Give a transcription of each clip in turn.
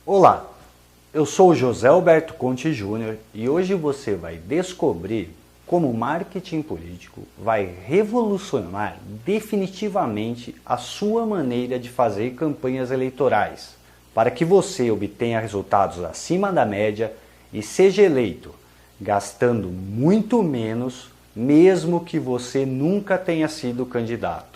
Olá, eu sou o José Alberto Conte Júnior e hoje você vai descobrir como o marketing político vai revolucionar definitivamente a sua maneira de fazer campanhas eleitorais, para que você obtenha resultados acima da média e seja eleito, gastando muito menos, mesmo que você nunca tenha sido candidato.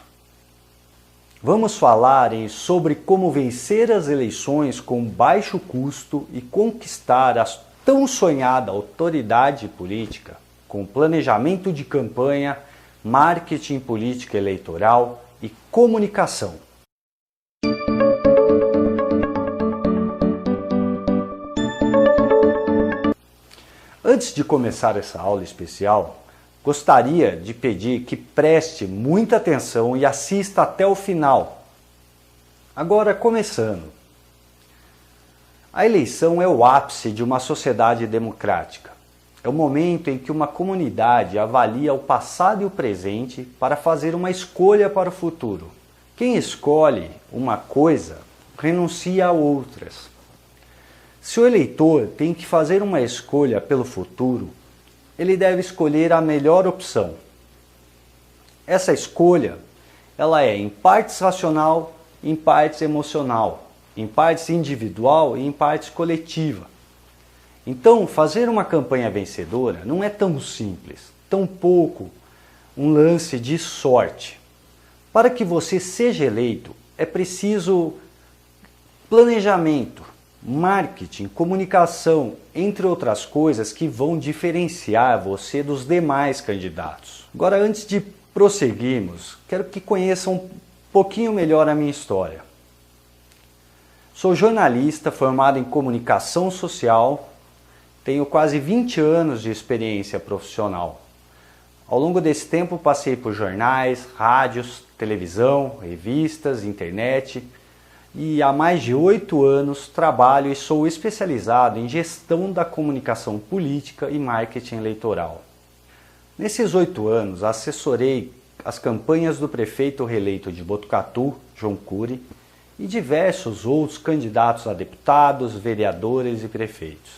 Vamos falar sobre como vencer as eleições com baixo custo e conquistar a tão sonhada autoridade política com planejamento de campanha, marketing política eleitoral e comunicação. Antes de começar essa aula especial, gostaria de pedir que preste muita atenção e assista até o final. Agora começando. A eleição é o ápice de uma sociedade democrática. É o momento em que uma comunidade avalia o passado e o presente para fazer uma escolha para o futuro. Quem escolhe uma coisa, renuncia a outras. Se o eleitor tem que fazer uma escolha pelo futuro, ele deve escolher a melhor opção. Essa escolha, ela é em partes racional, em partes emocional, em partes individual e em partes coletiva. Então, fazer uma campanha vencedora não é tão simples, tampouco um lance de sorte. Para que você seja eleito, é preciso planejamento, marketing, comunicação, entre outras coisas que vão diferenciar você dos demais candidatos. Agora, antes de prosseguirmos, quero que conheçam um pouquinho melhor a minha história. Sou jornalista formado em comunicação social, tenho quase 20 anos de experiência profissional. Ao longo desse tempo passei por jornais, rádios, televisão, revistas, internet, e há mais de 8 anos trabalho e sou especializado em gestão da comunicação política e marketing eleitoral. Nesses 8 anos assessorei as campanhas do prefeito reeleito de Botucatu, João Cury, e diversos outros candidatos a deputados, vereadores e prefeitos.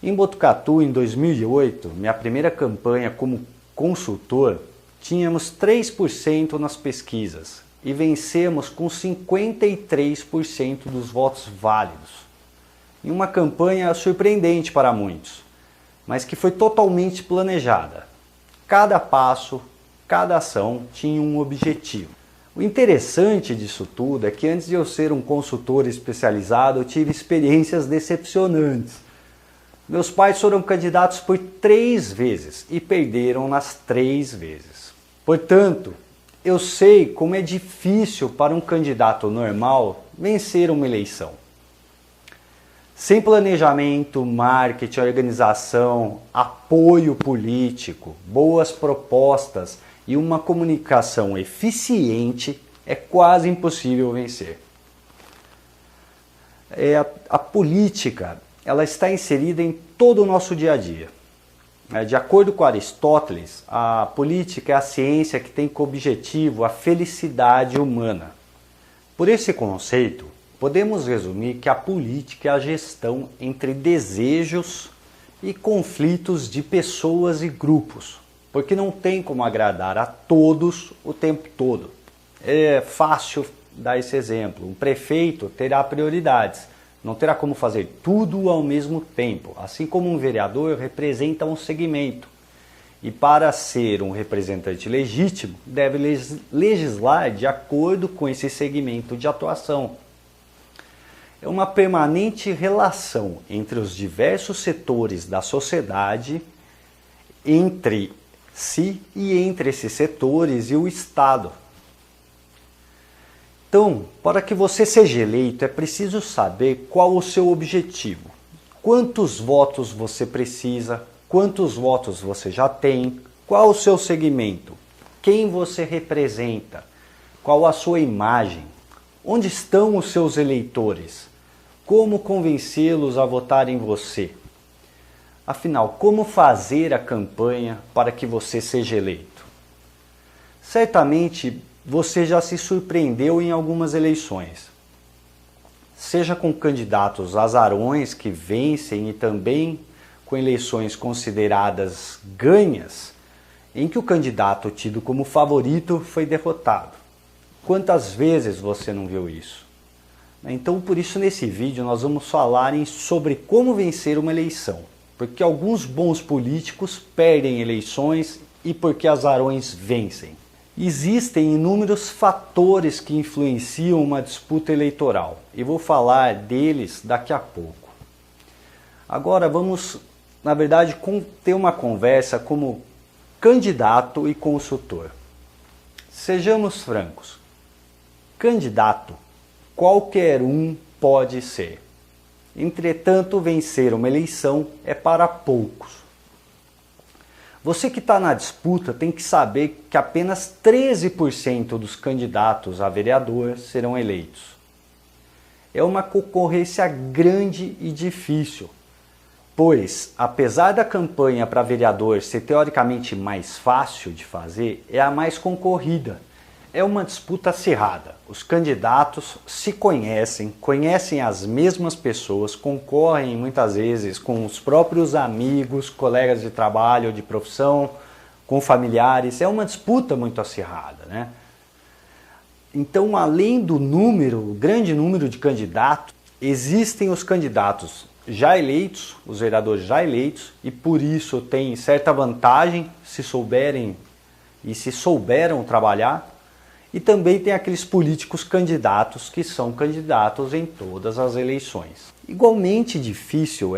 Em Botucatu, em 2008, minha primeira campanha como consultor, tínhamos 3% nas pesquisas e vencemos com 53% dos votos válidos. Em uma campanha surpreendente para muitos, mas que foi totalmente planejada. Cada passo, cada ação tinha um objetivo. O interessante disso tudo é que antes de eu ser um consultor especializado, eu tive experiências decepcionantes. Meus pais foram candidatos por 3 vezes e perderam nas 3 vezes. Portanto, eu sei como é difícil para um candidato normal vencer uma eleição. Sem planejamento, marketing, organização, apoio político, boas propostas e uma comunicação eficiente, é quase impossível vencer. A política, ela está inserida em todo o nosso dia a dia. De acordo com Aristóteles, a política é a ciência que tem como objetivo a felicidade humana. Por esse conceito, podemos resumir que a política é a gestão entre desejos e conflitos de pessoas e grupos, porque não tem como agradar a todos o tempo todo. É fácil dar esse exemplo. Um prefeito terá prioridades. Não terá como fazer tudo ao mesmo tempo, assim como um vereador representa um segmento. E para ser um representante legítimo, deve legislar de acordo com esse segmento de atuação. É uma permanente relação entre os diversos setores da sociedade, entre si e entre esses setores e o Estado. Então, para que você seja eleito, é preciso saber qual o seu objetivo. Quantos votos você precisa, quantos votos você já tem, qual o seu segmento, quem você representa, qual a sua imagem, onde estão os seus eleitores, como convencê-los a votar em você. Afinal, como fazer a campanha para que você seja eleito? Certamente, você já se surpreendeu em algumas eleições. seja com candidatos azarões que vencem e também com eleições consideradas ganhas, em que o candidato tido como favorito foi derrotado. Quantas vezes você não viu isso? Então, por isso, nesse vídeo nós vamos falar sobre como vencer uma eleição. Porque alguns bons políticos perdem eleições e porque azarões vencem. Existem inúmeros fatores que influenciam uma disputa eleitoral e vou falar deles daqui a pouco. Agora vamos, na verdade, ter uma conversa como candidato e consultor. Sejamos francos, candidato qualquer um pode ser. Entretanto, vencer uma eleição é para poucos. Você que está na disputa tem que saber que apenas 13% dos candidatos a vereador serão eleitos. É uma concorrência grande e difícil, pois, apesar da campanha para vereador ser teoricamente mais fácil de fazer, é a mais concorrida. É uma disputa acirrada. Os candidatos se conhecem as mesmas pessoas, concorrem muitas vezes com os próprios amigos, colegas de trabalho, de profissão, com familiares. É uma disputa muito acirrada, né? Então, além do grande número de candidatos, existem os candidatos já eleitos, os vereadores já eleitos, e por isso têm certa vantagem se souberem e se souberam trabalhar. E também tem aqueles políticos candidatos que são candidatos em todas as eleições. Igualmente difícil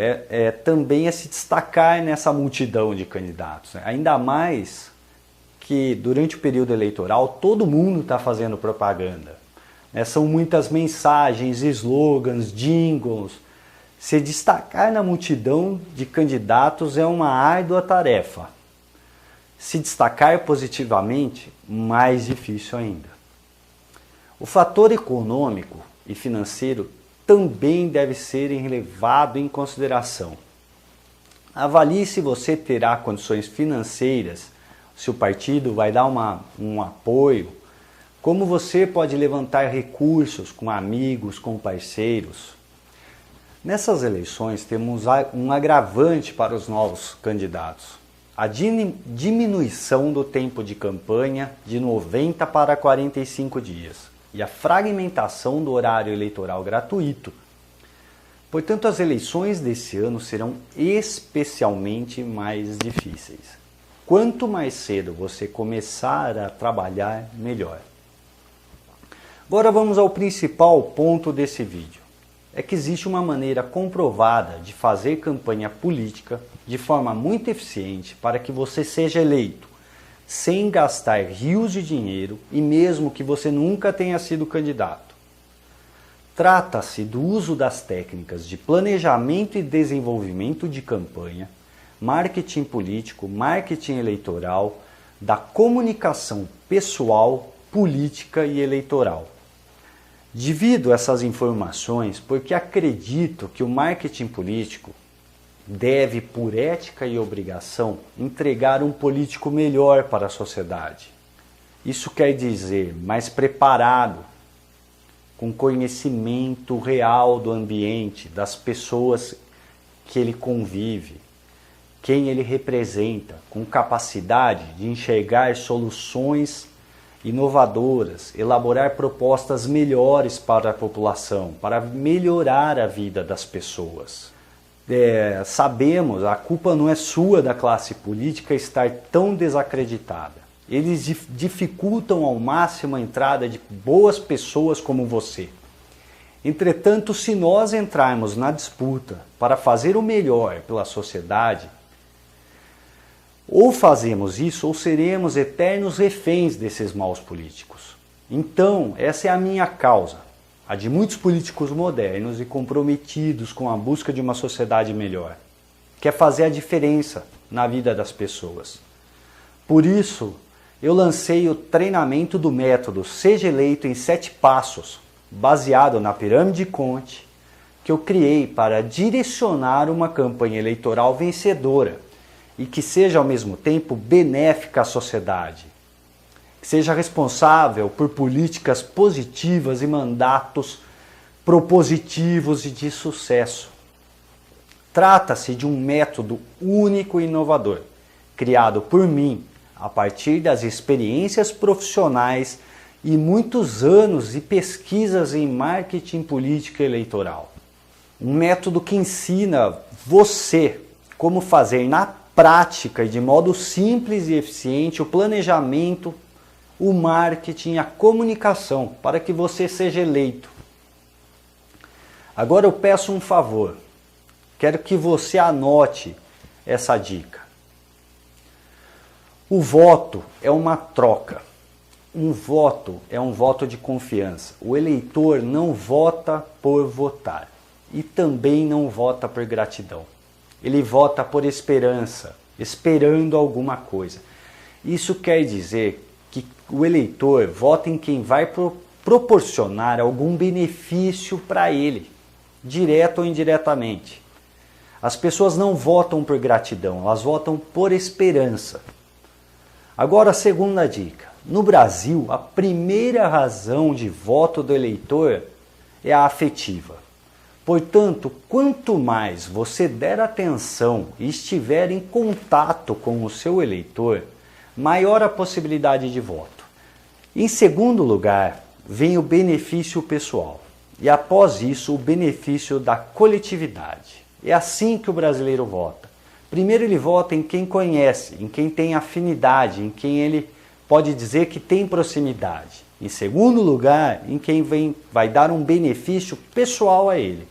também se destacar nessa multidão de candidatos, né? Ainda mais que durante o período eleitoral todo mundo está fazendo propaganda, né? São muitas mensagens, slogans, jingles. Se destacar na multidão de candidatos é uma árdua tarefa. Se destacar positivamente, mais difícil ainda. O fator econômico e financeiro também deve ser levado em consideração. Avalie se você terá condições financeiras, se o partido vai dar um apoio, como você pode levantar recursos com amigos, com parceiros. Nessas eleições temos um agravante para os novos candidatos. A diminuição do tempo de campanha de 90 para 45 dias e a fragmentação do horário eleitoral gratuito. Portanto, as eleições desse ano serão especialmente mais difíceis. Quanto mais cedo você começar a trabalhar, melhor. Agora vamos ao principal ponto desse vídeo. É que existe uma maneira comprovada de fazer campanha política de forma muito eficiente para que você seja eleito, sem gastar rios de dinheiro e mesmo que você nunca tenha sido candidato. Trata-se do uso das técnicas de planejamento e desenvolvimento de campanha, marketing político, marketing eleitoral, da comunicação pessoal, política e eleitoral. Divido essas informações porque acredito que o marketing político deve, por ética e obrigação, entregar um político melhor para a sociedade. Isso quer dizer mais preparado, com conhecimento real do ambiente, das pessoas que ele convive, quem ele representa, com capacidade de enxergar soluções inovadoras, elaborar propostas melhores para a população, para melhorar a vida das pessoas. Sabemos, a culpa não é sua da classe política estar tão desacreditada. Eles dificultam ao máximo a entrada de boas pessoas como você. Entretanto, se nós entrarmos na disputa para fazer o melhor pela sociedade, ou fazemos isso ou seremos eternos reféns desses maus políticos. Então, essa é a minha causa, a de muitos políticos modernos e comprometidos com a busca de uma sociedade melhor, que é fazer a diferença na vida das pessoas. Por isso, eu lancei o treinamento do método Seja Eleito em 7 Passos, baseado na pirâmide Conte, que eu criei para direcionar uma campanha eleitoral vencedora e que seja ao mesmo tempo benéfica à sociedade, que seja responsável por políticas positivas e mandatos propositivos e de sucesso. Trata-se de um método único e inovador, criado por mim a partir das experiências profissionais e muitos anos de pesquisas em marketing político eleitoral. Um método que ensina você como fazer na prática e de modo simples e eficiente o planejamento, o marketing e a comunicação para que você seja eleito. Agora eu peço um favor. Quero que você anote essa dica. O voto é uma troca. Um voto é um voto de confiança. O eleitor não vota por votar e também não vota por gratidão. Ele vota por esperança, esperando alguma coisa. Isso quer dizer que o eleitor vota em quem vai proporcionar algum benefício para ele, direto ou indiretamente. As pessoas não votam por gratidão, elas votam por esperança. Agora a segunda dica. No Brasil, a primeira razão de voto do eleitor é a afetiva. Portanto, quanto mais você der atenção e estiver em contato com o seu eleitor, maior a possibilidade de voto. Em segundo lugar, vem o benefício pessoal. E após isso, o benefício da coletividade. É assim que o brasileiro vota. Primeiro ele vota em quem conhece, em quem tem afinidade, em quem ele pode dizer que tem proximidade. Em segundo lugar, em quem vai dar um benefício pessoal a ele.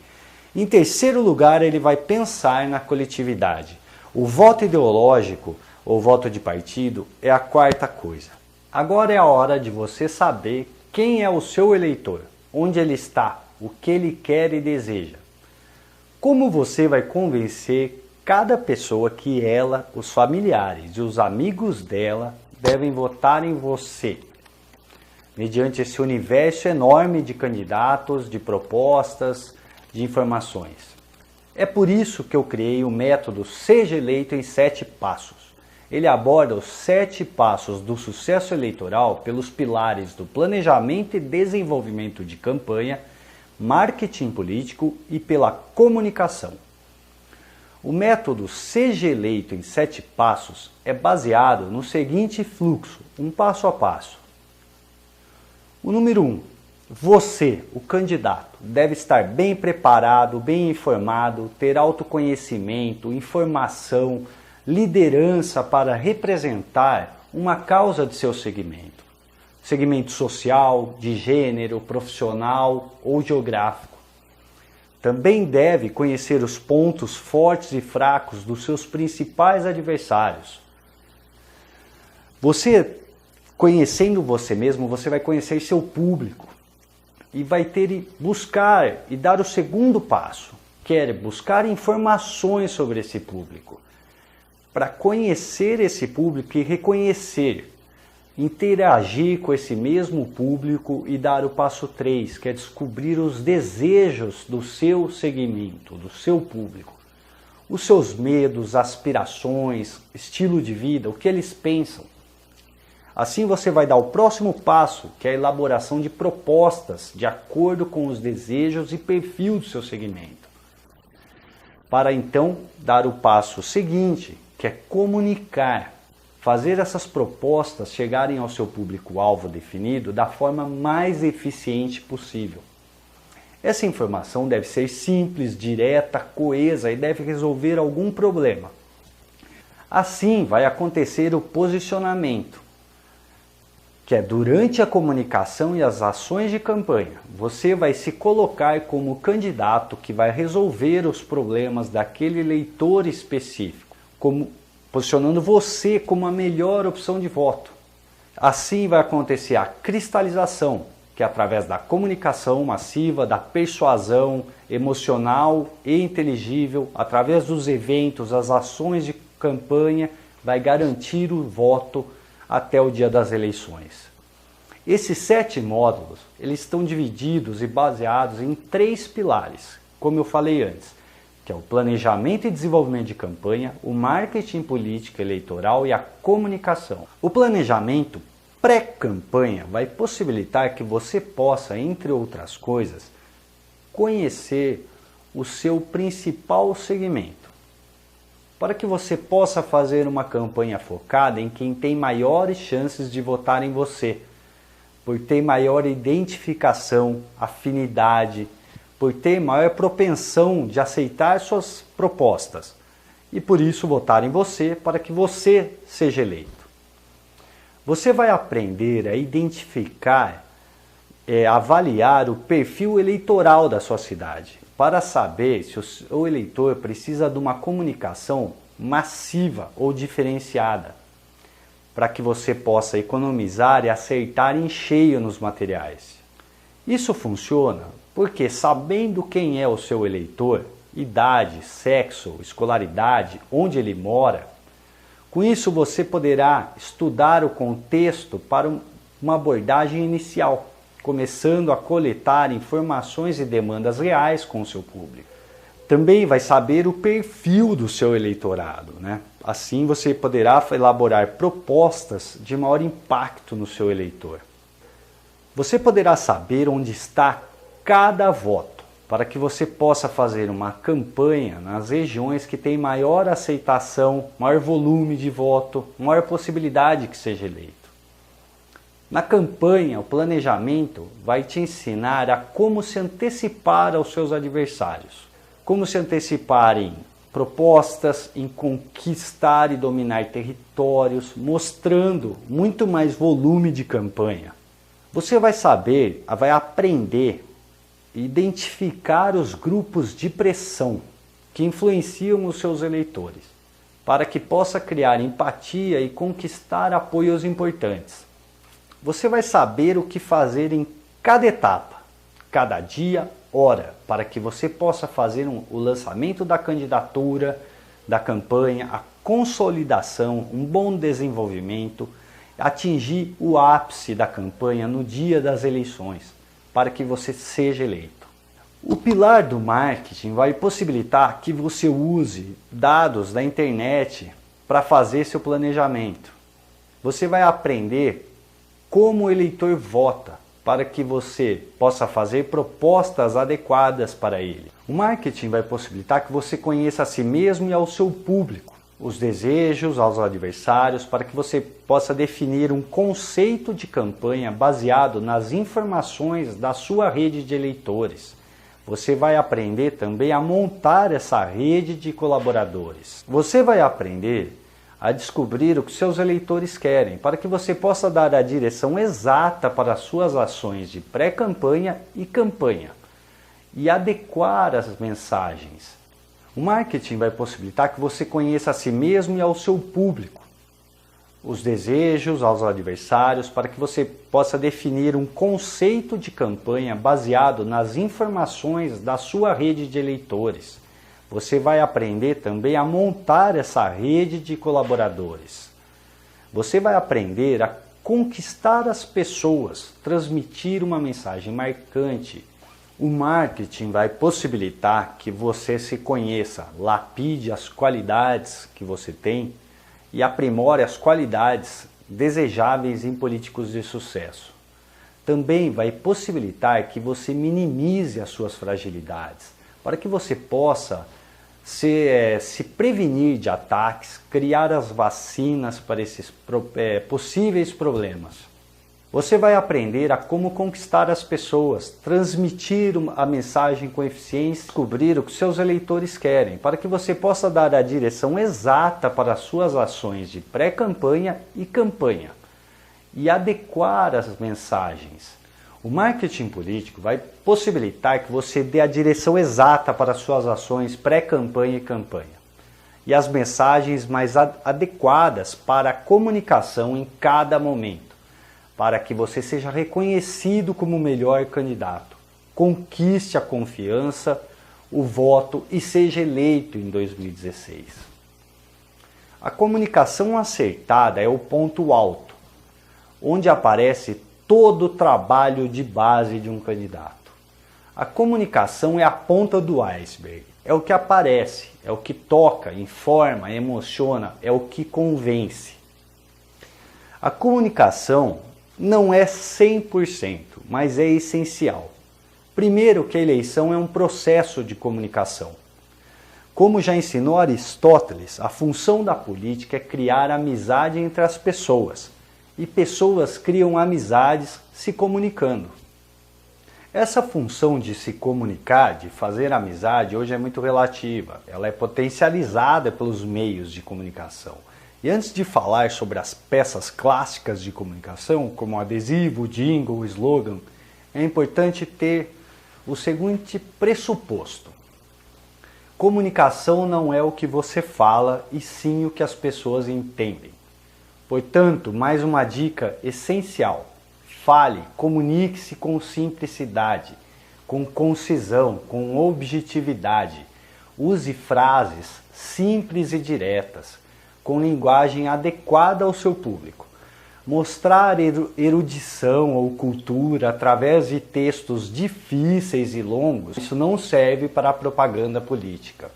Em terceiro lugar, ele vai pensar na coletividade. O voto ideológico, ou voto de partido, é a quarta coisa. Agora é a hora de você saber quem é o seu eleitor, onde ele está, o que ele quer e deseja. Como você vai convencer cada pessoa que ela, os familiares e os amigos dela devem votar em você? Mediante esse universo enorme de candidatos, de propostas, de informações. É por isso que eu criei o método Seja Eleito em 7 Passos. Ele aborda os 7 passos do sucesso eleitoral pelos pilares do planejamento e desenvolvimento de campanha, marketing político e pela comunicação. O método Seja Eleito em 7 Passos é baseado no seguinte fluxo, um passo a passo. O número 1. Você, o candidato, deve estar bem preparado, bem informado, ter autoconhecimento, informação, liderança para representar uma causa de seu segmento. Segmento social, de gênero, profissional ou geográfico. Também deve conhecer os pontos fortes e fracos dos seus principais adversários. Você, conhecendo você mesmo, você vai conhecer seu público e vai buscar e dar o segundo passo, que é buscar informações sobre esse público. Para conhecer esse público e reconhecer, interagir com esse mesmo público e dar o passo 3, que é descobrir os desejos do seu segmento, do seu público. Os seus medos, aspirações, estilo de vida, o que eles pensam. Assim você vai dar o próximo passo, que é a elaboração de propostas de acordo com os desejos e perfil do seu segmento. Para então dar o passo seguinte, que é comunicar. Fazer essas propostas chegarem ao seu público-alvo definido da forma mais eficiente possível. Essa informação deve ser simples, direta, coesa e deve resolver algum problema. Assim vai acontecer o posicionamento, que é durante a comunicação e as ações de campanha. Você vai se colocar como candidato que vai resolver os problemas daquele eleitor específico, posicionando você como a melhor opção de voto. Assim vai acontecer a cristalização, que é através da comunicação massiva, da persuasão emocional e inteligível, através dos eventos, as ações de campanha, vai garantir o voto até o dia das eleições. Esses 7 módulos, eles estão divididos e baseados em 3 pilares, como eu falei antes, que é o planejamento e desenvolvimento de campanha, o marketing político eleitoral e a comunicação. O planejamento pré-campanha vai possibilitar que você possa, entre outras coisas, conhecer o seu principal segmento, para que você possa fazer uma campanha focada em quem tem maiores chances de votar em você, por ter maior identificação, afinidade, por ter maior propensão de aceitar suas propostas e por isso votar em você para que você seja eleito. Você vai aprender a identificar, avaliar o perfil eleitoral da sua cidade, para saber se o seu eleitor precisa de uma comunicação massiva ou diferenciada, para que você possa economizar e acertar em cheio nos materiais. Isso funciona porque, sabendo quem é o seu eleitor, idade, sexo, escolaridade, onde ele mora, com isso você poderá estudar o contexto para uma abordagem inicial, começando a coletar informações e demandas reais com o seu público. Também vai saber o perfil do seu eleitorado, né? Assim você poderá elaborar propostas de maior impacto no seu eleitor. Você poderá saber onde está cada voto, para que você possa fazer uma campanha nas regiões que têm maior aceitação, maior volume de voto, maior possibilidade que seja eleito. Na campanha, o planejamento vai te ensinar a como se antecipar aos seus adversários, como se antecipar em propostas, em conquistar e dominar territórios, mostrando muito mais volume de campanha. Você vai saber, vai aprender a identificar os grupos de pressão que influenciam os seus eleitores, para que possa criar empatia e conquistar apoios importantes. Você vai saber o que fazer em cada etapa, cada dia, hora, para que você possa fazer o lançamento da candidatura, da campanha, a consolidação, um bom desenvolvimento, atingir o ápice da campanha no dia das eleições, para que você seja eleito. O pilar do marketing vai possibilitar que você use dados da internet para fazer seu planejamento. Você vai aprender como o eleitor vota, para que você possa fazer propostas adequadas para ele. O marketing vai possibilitar que você conheça a si mesmo e ao seu público, os desejos aos adversários, para que você possa definir um conceito de campanha baseado nas informações da sua rede de eleitores. Você vai aprender também a montar essa rede de colaboradores. Você vai aprender a descobrir o que seus eleitores querem, para que você possa dar a direção exata para as suas ações de pré-campanha e campanha, e adequar as mensagens. O marketing vai possibilitar que você conheça a si mesmo e ao seu público, os desejos aos adversários, para que você possa definir um conceito de campanha baseado nas informações da sua rede de eleitores. Você vai aprender também a montar essa rede de colaboradores. Você vai aprender a conquistar as pessoas, transmitir uma mensagem marcante. O marketing vai possibilitar que você se conheça, lapide as qualidades que você tem e aprimore as qualidades desejáveis em políticos de sucesso. Também vai possibilitar que você minimize as suas fragilidades, para que você possa se prevenir de ataques, criar as vacinas para esses possíveis problemas. Você vai aprender a como conquistar as pessoas, transmitir a mensagem com eficiência, descobrir o que seus eleitores querem, para que você possa dar a direção exata para as suas ações de pré-campanha e campanha, e adequar as mensagens. O marketing político vai possibilitar que você dê a direção exata para as suas ações pré-campanha e campanha, e as mensagens mais adequadas para a comunicação em cada momento, para que você seja reconhecido como o melhor candidato, conquiste a confiança, o voto e seja eleito em 2016. A comunicação acertada é o ponto alto, onde aparece todo o trabalho de base de um candidato. A comunicação é a ponta do iceberg, é o que aparece, é o que toca, informa, emociona, é o que convence. A comunicação não é 100%, mas é essencial, Primeiro, que a eleição é um processo de comunicação. Como já ensinou Aristóteles, a função da política é criar amizade entre as pessoas, e pessoas criam amizades se comunicando. Essa função de se comunicar, de fazer amizade, hoje é muito relativa. Ela é potencializada pelos meios de comunicação. E antes de falar sobre as peças clássicas de comunicação, como o adesivo, o jingle, o slogan, é importante ter o seguinte pressuposto. Comunicação não é o que você fala, e sim o que as pessoas entendem. Portanto, mais uma dica essencial. Fale, comunique-se com simplicidade, com concisão, com objetividade. Use frases simples e diretas, com linguagem adequada ao seu público. Mostrar erudição ou cultura através de textos difíceis e longos, isso não serve para a propaganda política.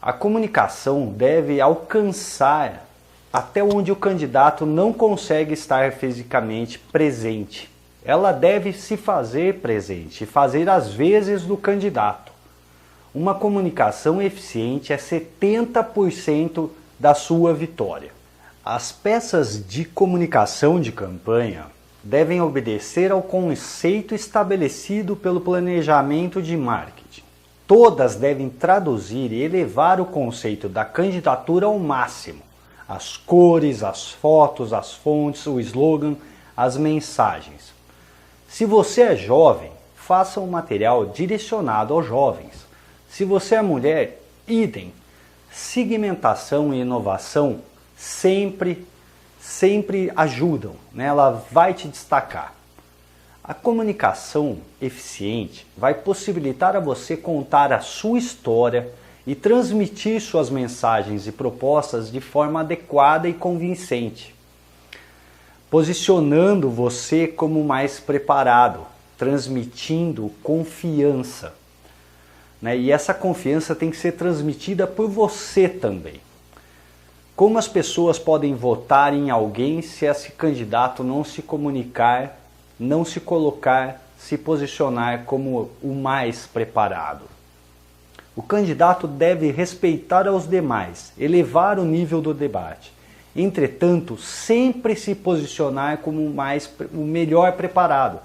A comunicação deve alcançar até onde o candidato não consegue estar fisicamente presente. Ela deve se fazer presente, fazer as vezes do candidato. Uma comunicação eficiente é 70% da sua vitória. As peças de comunicação de campanha devem obedecer ao conceito estabelecido pelo planejamento de marketing. Todas devem traduzir e elevar o conceito da candidatura ao máximo. As cores, as fotos, as fontes, o slogan, as mensagens. Se você é jovem, faça um material direcionado aos jovens. Se você é mulher, idem. Segmentação e inovação sempre ajudam, né? Ela vai te destacar. A comunicação eficiente vai possibilitar a você contar a sua história e transmitir suas mensagens e propostas de forma adequada e convincente, posicionando você como mais preparado, transmitindo confiança, né? E essa confiança tem que ser transmitida por você também. Como as pessoas podem votar em alguém se esse candidato não se comunicar, não se colocar, se posicionar como o mais preparado? O candidato deve respeitar aos demais, elevar o nível do debate. Entretanto, sempre se posicionar como o melhor preparado,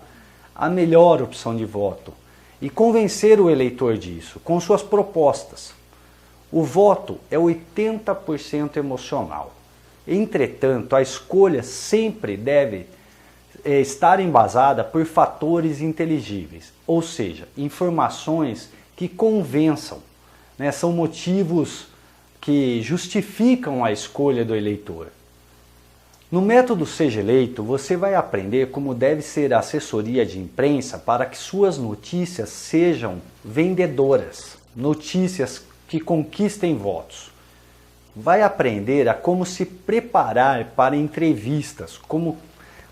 a melhor opção de voto, e convencer o eleitor disso, com suas propostas. O voto é 80% emocional. Entretanto, a escolha sempre deve estar embasada por fatores inteligíveis, ou seja, informações que convençam, né? São motivos que justificam a escolha do eleitor. No método Seja Eleito, você vai aprender como deve ser a assessoria de imprensa para que suas notícias sejam vendedoras, notícias que conquistem votos. Vai aprender a como se preparar para entrevistas, como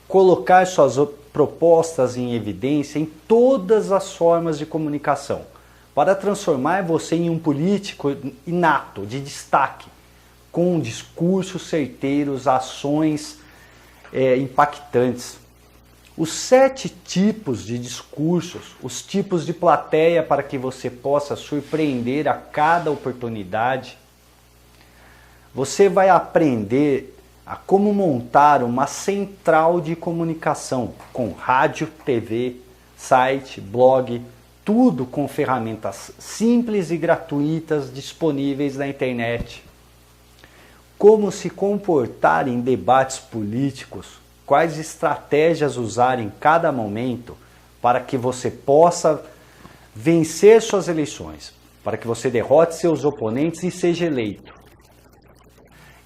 colocar suas propostas em evidência em todas as formas de comunicação, para transformar você em um político inato, de destaque, com discursos certeiros, ações impactantes. Os 7 tipos de discursos, os tipos de plateia para que você possa surpreender a cada oportunidade. Você vai aprender a como montar uma central de comunicação com rádio, TV, site, blog, tudo com ferramentas simples e gratuitas disponíveis na internet. Como se comportar em debates políticos, quais estratégias usar em cada momento para que você possa vencer suas eleições, para que você derrote seus oponentes e seja eleito.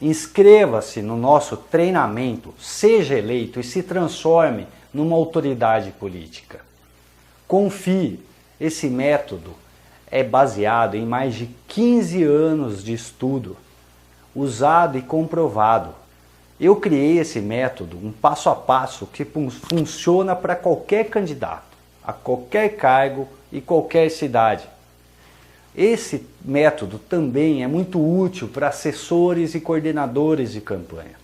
Inscreva-se no nosso treinamento, seja eleito e se transforme numa autoridade política. Confie. Esse método é baseado em mais de 15 anos de estudo, usado e comprovado. Eu criei esse método, um passo a passo, que funciona para qualquer candidato, a qualquer cargo e qualquer cidade. Esse método também é muito útil para assessores e coordenadores de campanha.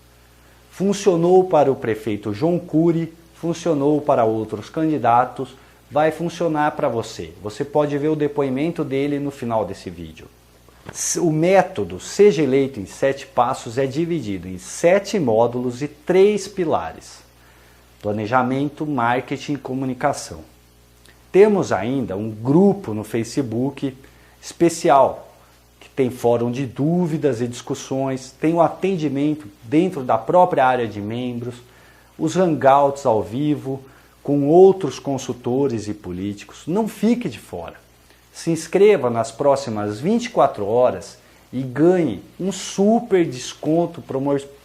Funcionou para o prefeito João Cury, funcionou para outros candidatos, vai funcionar para você. Você pode ver o depoimento dele no final desse vídeo. O método Seja Eleito em 7 Passos é dividido em 7 módulos e 3 pilares: planejamento, marketing e comunicação. Temos ainda um grupo no Facebook especial, que tem fórum de dúvidas e discussões, tem o atendimento dentro da própria área de membros, os hangouts ao vivo, com outros consultores e políticos. Não fique de fora. Se inscreva nas próximas 24 horas e ganhe um super desconto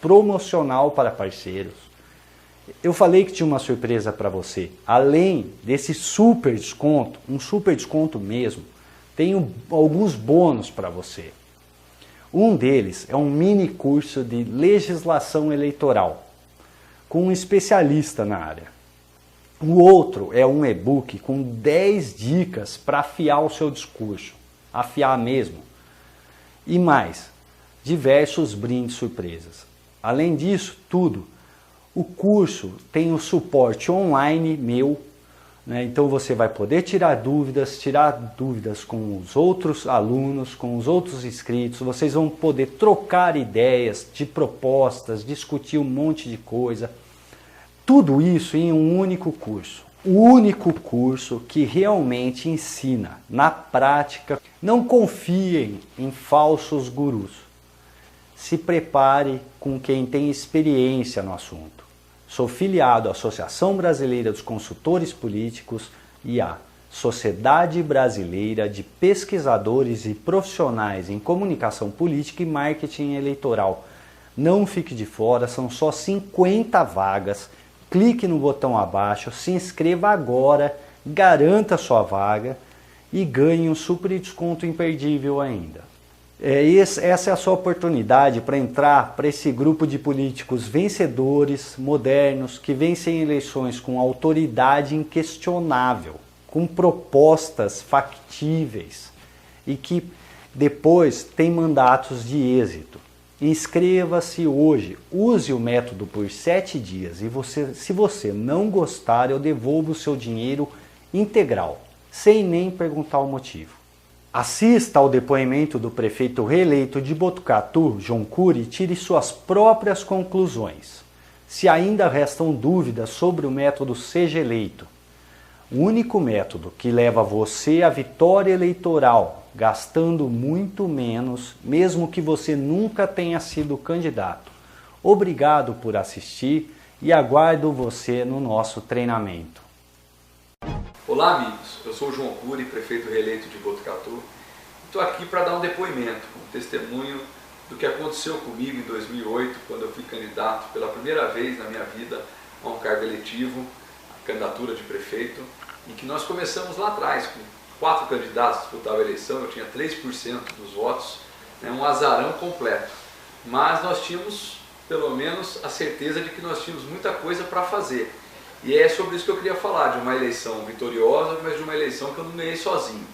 promocional para parceiros. Eu falei que tinha uma surpresa para você. Além desse super desconto, um super desconto mesmo, tenho alguns bônus para você. Um deles é um mini curso de legislação eleitoral, com um especialista na área. O outro é um e-book com 10 dicas para afiar o seu discurso, afiar mesmo. E mais, diversos brindes surpresas. Além disso tudo, o curso tem o suporte online meu, né? Então você vai poder tirar dúvidas com os outros alunos, com os outros inscritos. Vocês vão poder trocar ideias de propostas, discutir um monte de coisa. Tudo isso em um único curso. O único curso que realmente ensina, na prática. Não confiem em falsos gurus. Se prepare com quem tem experiência no assunto. Sou filiado à Associação Brasileira dos Consultores Políticos e à Sociedade Brasileira de Pesquisadores e Profissionais em Comunicação Política e Marketing Eleitoral. Não fique de fora, são só 50 vagas. Clique no botão abaixo, se inscreva agora, garanta sua vaga e ganhe um super desconto imperdível ainda. Essa é a sua oportunidade para entrar para esse grupo de políticos vencedores, modernos, que vencem eleições com autoridade inquestionável, com propostas factíveis e que depois têm mandatos de êxito. Inscreva-se hoje, use o método por 7 dias e se você não gostar, eu devolvo o seu dinheiro integral, sem nem perguntar o motivo. Assista ao depoimento do prefeito reeleito de Botucatu, João Cury, e tire suas próprias conclusões. Se ainda restam dúvidas sobre o método Seja Eleito, o único método que leva você à vitória eleitoral, gastando muito menos, mesmo que você nunca tenha sido candidato. Obrigado por assistir e aguardo você no nosso treinamento. Olá amigos, eu sou o João Cury, prefeito reeleito de Botucatu. Estou aqui para dar um depoimento, um testemunho do que aconteceu comigo em 2008, quando eu fui candidato pela primeira vez na minha vida a um cargo eletivo, a candidatura de prefeito, em que nós começamos lá atrás, com 4 candidatos disputavam a eleição, eu tinha 3% dos votos, um azarão completo. Mas nós tínhamos, pelo menos, a certeza de que nós tínhamos muita coisa para fazer. E é sobre isso que eu queria falar, de uma eleição vitoriosa, mas de uma eleição que eu não ganhei sozinho.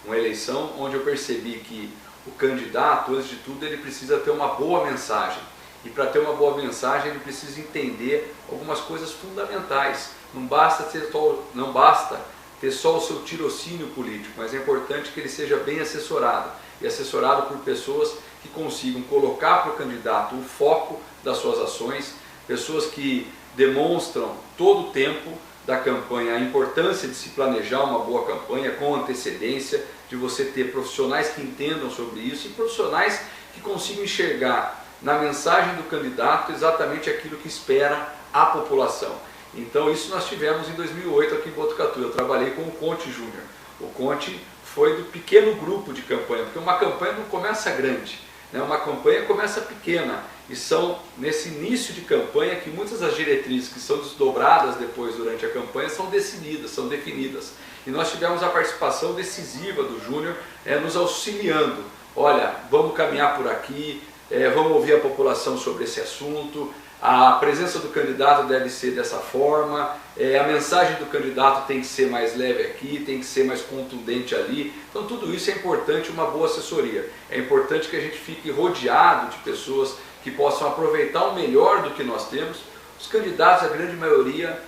Uma eleição onde eu percebi que o candidato, antes de tudo, ele precisa ter uma boa mensagem. E para ter uma boa mensagem, ele precisa entender algumas coisas fundamentais. Não basta ter só o seu tirocínio político, mas é importante que ele seja bem assessorado. E assessorado por pessoas que consigam colocar para o candidato o foco das suas ações, pessoas que demonstram todo o tempo da campanha a importância de se planejar uma boa campanha com antecedência, de você ter profissionais que entendam sobre isso e profissionais que consigam enxergar na mensagem do candidato exatamente aquilo que espera a população. Então isso nós tivemos em 2008 aqui em Botucatu. Eu trabalhei com o Conte Júnior. O Conte foi do pequeno grupo de campanha, porque uma campanha não começa grande, uma campanha começa pequena. E são nesse início de campanha que muitas das diretrizes que são desdobradas depois durante a campanha são decididas, são definidas. E nós tivemos a participação decisiva do Júnior nos auxiliando. Olha, vamos caminhar por aqui, vamos ouvir a população sobre esse assunto, a presença do candidato deve ser dessa forma, a mensagem do candidato tem que ser mais leve aqui, tem que ser mais contundente ali. Então tudo isso é importante, uma boa assessoria. É importante que a gente fique rodeado de pessoas que possam aproveitar o melhor do que nós temos. Os candidatos, a grande maioria,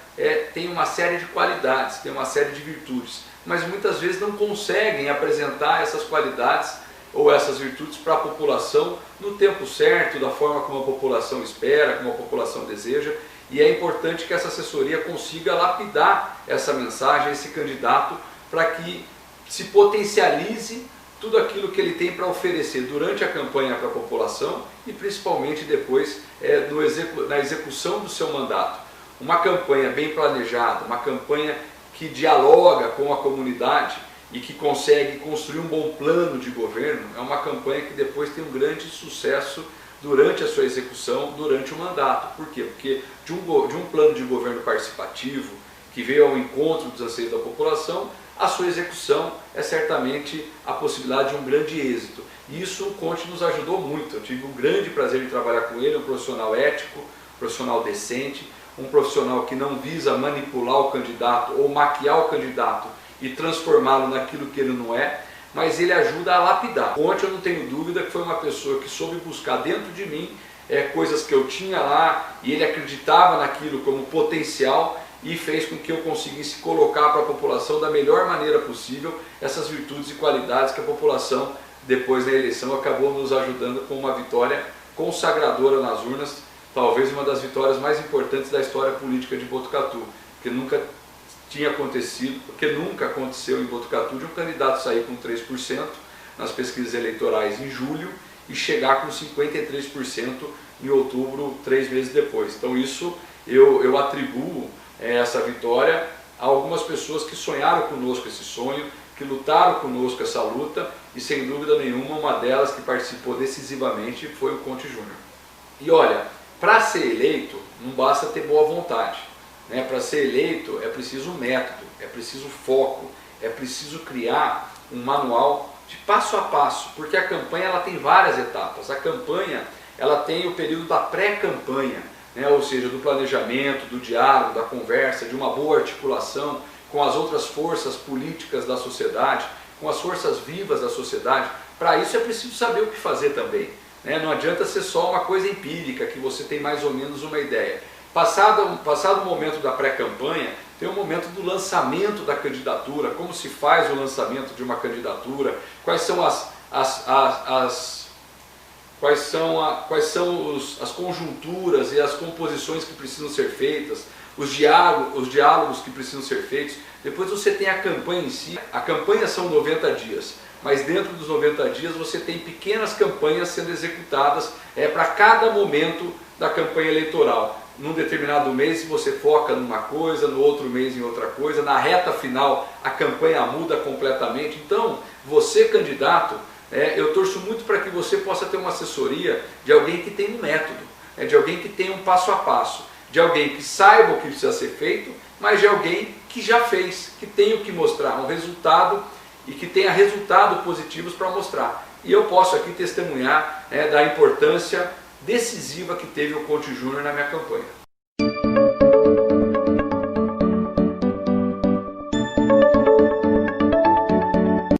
têm uma série de qualidades, têm uma série de virtudes, mas muitas vezes não conseguem apresentar essas qualidades ou essas virtudes para a população no tempo certo, da forma como a população espera, como a população deseja, e é importante que essa assessoria consiga lapidar essa mensagem, esse candidato, para que se potencialize tudo aquilo que ele tem para oferecer durante a campanha para a população e principalmente depois na execução do seu mandato. Uma campanha bem planejada, uma campanha que dialoga com a comunidade e que consegue construir um bom plano de governo, é uma campanha que depois tem um grande sucesso durante a sua execução, durante o mandato. Por quê? Porque de um plano de governo participativo, que veio ao encontro dos anseios da população, a sua execução é certamente a possibilidade de um grande êxito. E isso o Conte nos ajudou muito. Eu tive um grande prazer de trabalhar com ele, um profissional ético, um profissional decente, um profissional que não visa manipular o candidato ou maquiar o candidato e transformá-lo naquilo que ele não é, mas ele ajuda a lapidar. Conte, eu não tenho dúvida que foi uma pessoa que soube buscar dentro de mim coisas que eu tinha lá, e ele acreditava naquilo como potencial e fez com que eu conseguisse colocar para a população da melhor maneira possível essas virtudes e qualidades que a população, depois da eleição, acabou nos ajudando com uma vitória consagradora nas urnas, talvez uma das vitórias mais importantes da história política de Botucatu, que nunca tinha acontecido, porque nunca aconteceu em Botucatu de um candidato sair com 3% nas pesquisas eleitorais em julho e chegar com 53% em outubro, 3 meses depois. Então isso eu atribuo essa vitória a algumas pessoas que sonharam conosco esse sonho, que lutaram conosco essa luta, e sem dúvida nenhuma uma delas que participou decisivamente foi o Conte Júnior. E olha, para ser eleito não basta ter boa vontade, né? Para ser eleito é preciso método, é preciso foco, é preciso criar um manual de passo a passo, porque a campanha ela tem várias etapas. A campanha ela tem o período da pré-campanha, ou seja, do planejamento, do diálogo, da conversa, de uma boa articulação com as outras forças políticas da sociedade, com as forças vivas da sociedade. Para isso é preciso saber o que fazer também. Não adianta ser só uma coisa empírica, que você tem mais ou menos uma ideia. Passado o momento da pré-campanha, tem o momento do lançamento da candidatura, como se faz o lançamento de uma candidatura, quais são as conjunturas e as composições que precisam ser feitas, os diálogos que precisam ser feitos. Depois você tem a campanha em si. A campanha são 90 dias, mas dentro dos 90 dias você tem pequenas campanhas sendo executadas para cada momento da campanha eleitoral. Num determinado mês você foca numa coisa, no outro mês em outra coisa, na reta final a campanha muda completamente. Então, você candidato, eu torço muito para que você possa ter uma assessoria de alguém que tem um método, de alguém que tem um passo a passo, de alguém que saiba o que precisa ser feito, mas de alguém que já fez, que tem o que mostrar, um resultado e que tenha resultados positivos para mostrar. E eu posso aqui testemunhar da importância decisiva que teve o Conte Júnior na minha campanha.